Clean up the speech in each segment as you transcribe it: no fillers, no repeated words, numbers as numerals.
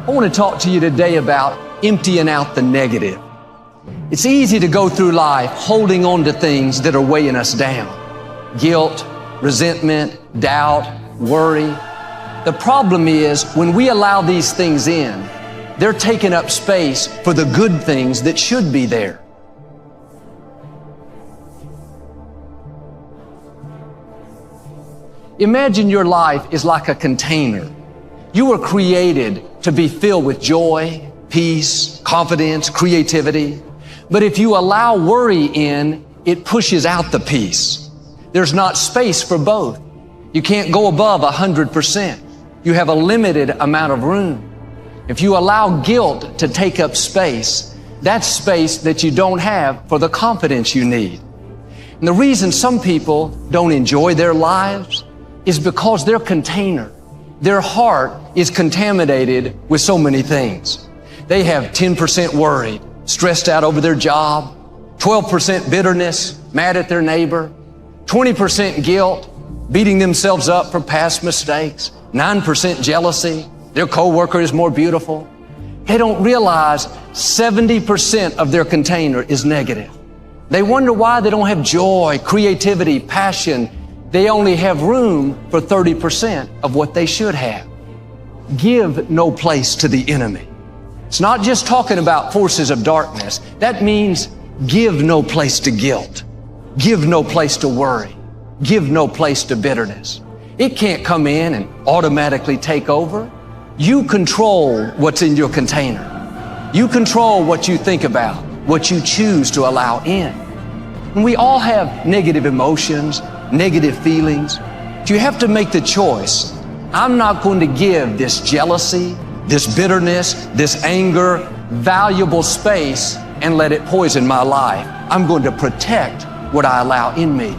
I want to talk to you today about emptying out the negative. It's easy to go through life holding on to things that are weighing us down. Guilt, resentment, doubt, worry. The problem is when we allow these things in, they're taking up space for the good things that should be there. Imagine your life is like a container. You were created to be filled with joy, peace, confidence, creativity. But if you allow worry in, it pushes out the peace. There's not space for both. You can't go above 100%. You have a limited amount of room. If you allow guilt to take up space, that's space that you don't have for the confidence you need. And the reason some people don't enjoy their lives is because their container, their heart is contaminated with so many things. They have 10% worried, stressed out over their job, 12% bitterness, mad at their neighbor, 20% guilt, beating themselves up for past mistakes, 9% jealousy, their coworker is more beautiful. They don't realize 70% of their container is negative. They wonder why they don't have joy, creativity, passion. They only have room for 30% of what they should have. Give no place to the enemy. It's not just talking about forces of darkness. That means give no place to guilt. Give no place to worry. Give no place to bitterness. It can't come in and automatically take over. You control what's in your container. You control what you think about, what you choose to allow in. And we all have negative emotions, negative feelings. You have to make the choice. I'm not going to give this jealousy, this bitterness, this anger, valuable space and let it poison my life. I'm going to protect what I allow in me.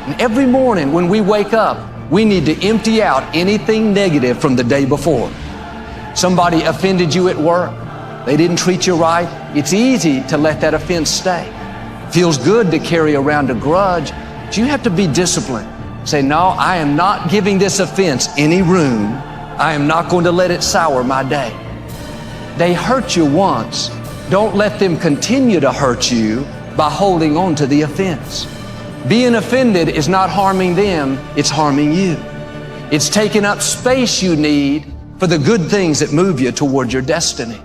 And every morning when we wake up, we need to empty out anything negative from the day before. Somebody offended you at work. They didn't treat you right. It's easy to let that offense stay. Feels good to carry around a grudge. But you have to be disciplined. Say, no, I am not giving this offense any room. I am not going to let it sour my day. They hurt you once. Don't let them continue to hurt you by holding on to the offense. Being offended is not harming them, it's harming you. It's taking up space you need for the good things that move you toward your destiny.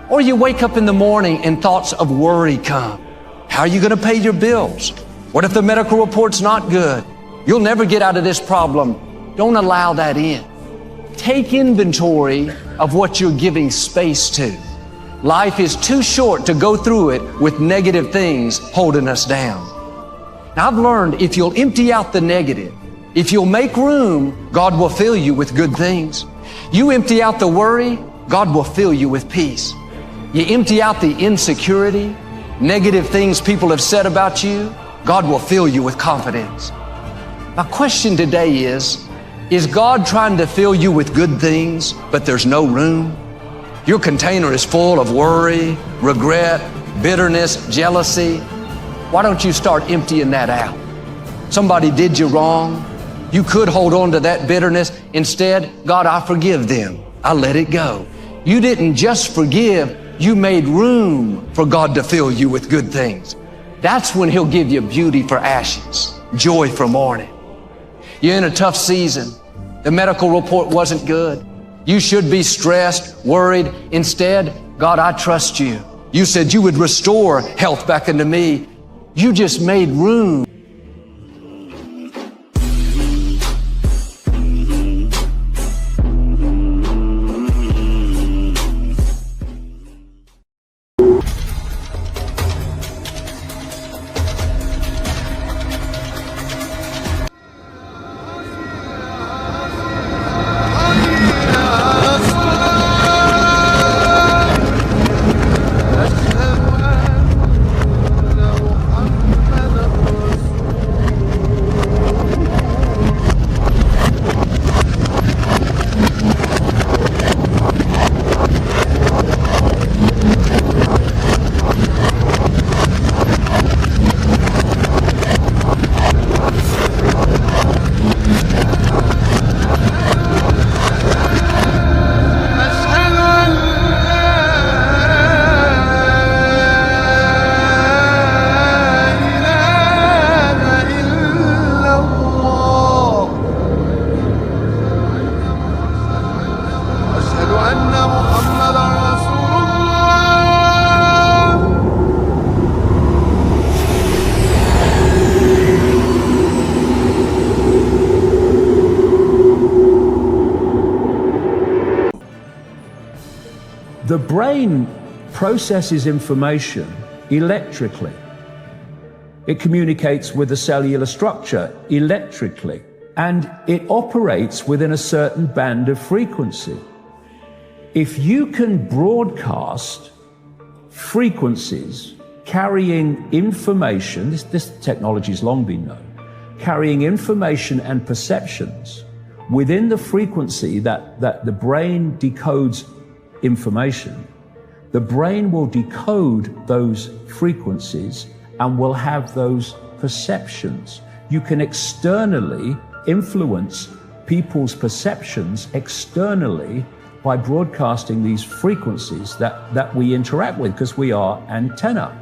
Or you wake up in the morning and thoughts of worry come. How are you going to pay your bills? What if the medical report's not good? You'll never get out of this problem. Don't allow that in. Take inventory of what you're giving space to. Life is too short to go through it with negative things holding us down. Now, I've learned if you'll empty out the negative, if you'll make room, God will fill you with good things. You empty out the worry, God will fill you with peace. You empty out the insecurity, negative things people have said about you, God will fill you with confidence. My question today is God trying to fill you with good things, but there's no room? Your container is full of worry, regret, bitterness, jealousy. Why don't you start emptying that out? Somebody did you wrong. You could hold on to that bitterness. Instead, God, I forgive them. I let it go. You didn't just forgive, you made room for God to fill you with good things. That's when He'll give you beauty for ashes, joy for mourning. You're in a tough season. The medical report wasn't good. You should be stressed, worried. Instead, God, I trust you. You said you would restore health back into me. You just made room. The brain processes information electrically. It communicates with the cellular structure electrically, and it operates within a certain band of frequency. If you can broadcast frequencies carrying information, this technology has long been known, carrying information and perceptions within the frequency that the brain decodes information, the brain will decode those frequencies and will have those perceptions. You can externally influence people's perceptions externally by broadcasting these frequencies that we interact with, because we are antenna.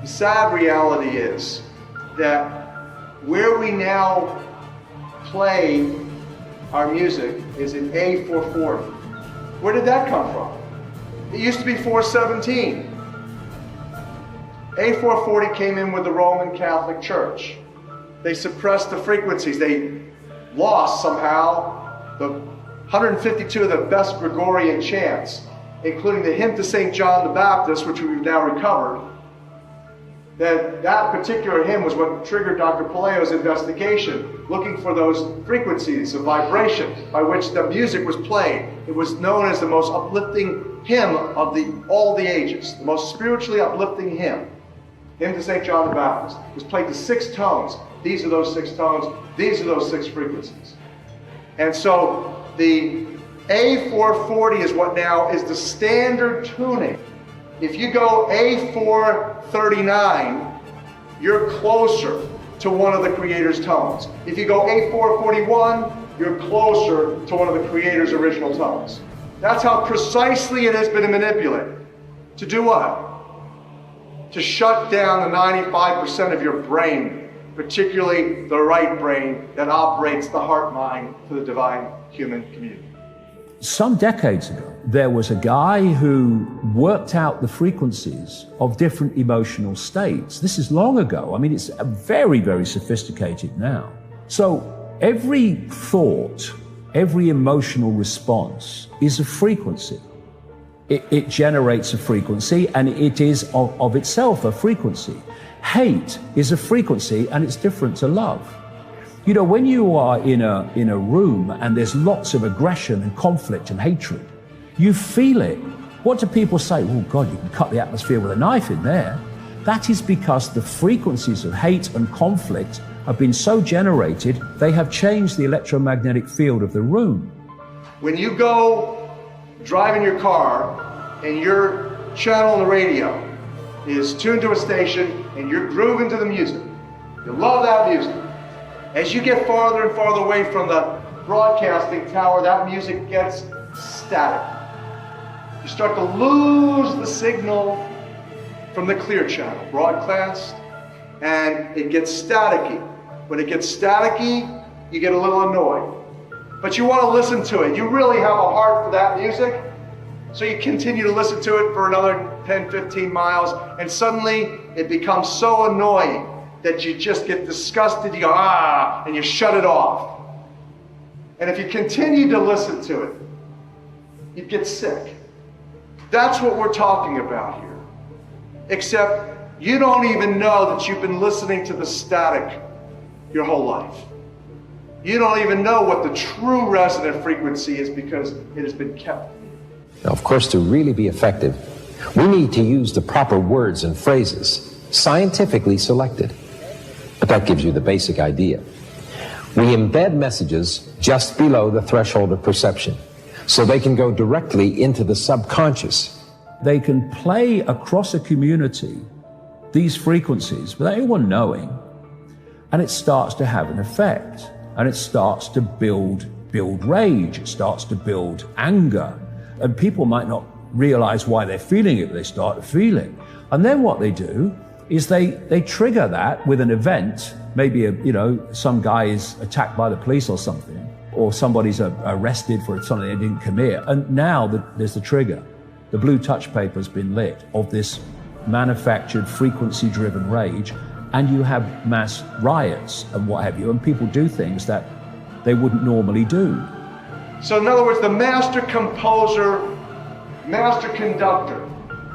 The sad reality is that where we now play our music is in A440. Where did that come from? It used to be 417. A440 came in with the Roman Catholic Church. They suppressed the frequencies. They lost somehow the 152 of the best Gregorian chants, including the hymn to St. John the Baptist, which we've now recovered. That particular hymn was what triggered Dr. Palaio's investigation, looking for those frequencies of vibration by which the music was played. It was known as the most uplifting hymn of all the ages, the most spiritually uplifting hymn. Hymn to St. John the Baptist. It was played to 6 tones. These are those 6 tones. These are those 6 frequencies. And so the A440 is what now is the standard tuning. If you go A439, you're closer to one of the Creator's tones. If you go A441, you're closer to one of the Creator's original tones. That's how precisely it has been manipulated. To do what? To shut down the 95% of your brain, particularly the right brain that operates the heart-mind to the divine human community. Some decades ago, there was a guy who worked out the frequencies of different emotional states. This is long ago. I mean, it's very, very sophisticated now. So every thought, every emotional response is a frequency. It generates a frequency, and it is of itself a frequency. Hate is a frequency, and it's different to love. You know, when you are in a room and there's lots of aggression and conflict and hatred, you feel it. What do people say? Oh God, you can cut the atmosphere with a knife in there. That is because the frequencies of hate and conflict have been so generated, they have changed the electromagnetic field of the room. When you go driving your car and your channel on the radio is tuned to a station and you're grooving to the music, you love that music. As you get farther and farther away from the broadcasting tower, that music gets static. You start to lose the signal from the clear channel, broadcast, and it gets staticky. When it gets staticky, you get a little annoyed. But you want to listen to it. You really have a heart for that music, so you continue to listen to it for another 10, 15 miles, and suddenly it becomes so annoying that you just get disgusted, you go, ah, and you shut it off. And if you continue to listen to it, you get sick. That's what we're talking about here. Except you don't even know that you've been listening to the static your whole life. You don't even know what the true resonant frequency is because it has been kept. Now, of course, to really be effective, we need to use the proper words and phrases, scientifically selected. But that gives you the basic idea. We embed messages just below the threshold of perception, so they can go directly into the subconscious. They can play across a community these frequencies without anyone knowing, and it starts to have an effect, and it starts to build rage, it starts to build anger, and people might not realize why they're feeling it, but they start to feel it. And then what they do is they trigger that with an event. Maybe some guy is attacked by the police or something, or somebody's arrested for something they didn't commit, and now there's the trigger. The blue touch paper's been lit of this manufactured frequency-driven rage, and you have mass riots and what have you, and people do things that they wouldn't normally do. So in other words, the master composer master conductor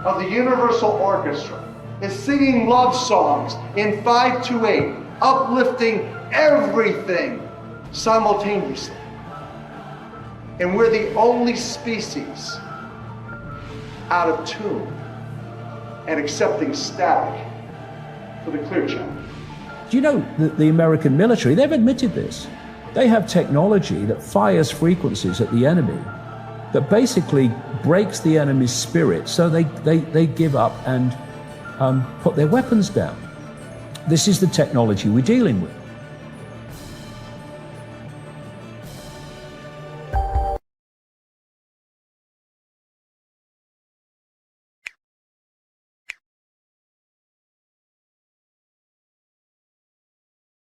of the Universal Orchestra, is singing love songs in 5/8, uplifting everything simultaneously. And we're the only species out of tune and accepting static for the clear channel. Do you know that the American military, they've admitted this. They have technology that fires frequencies at the enemy that basically breaks the enemy's spirit so they give up and put their weapons down. This is the technology we're dealing with.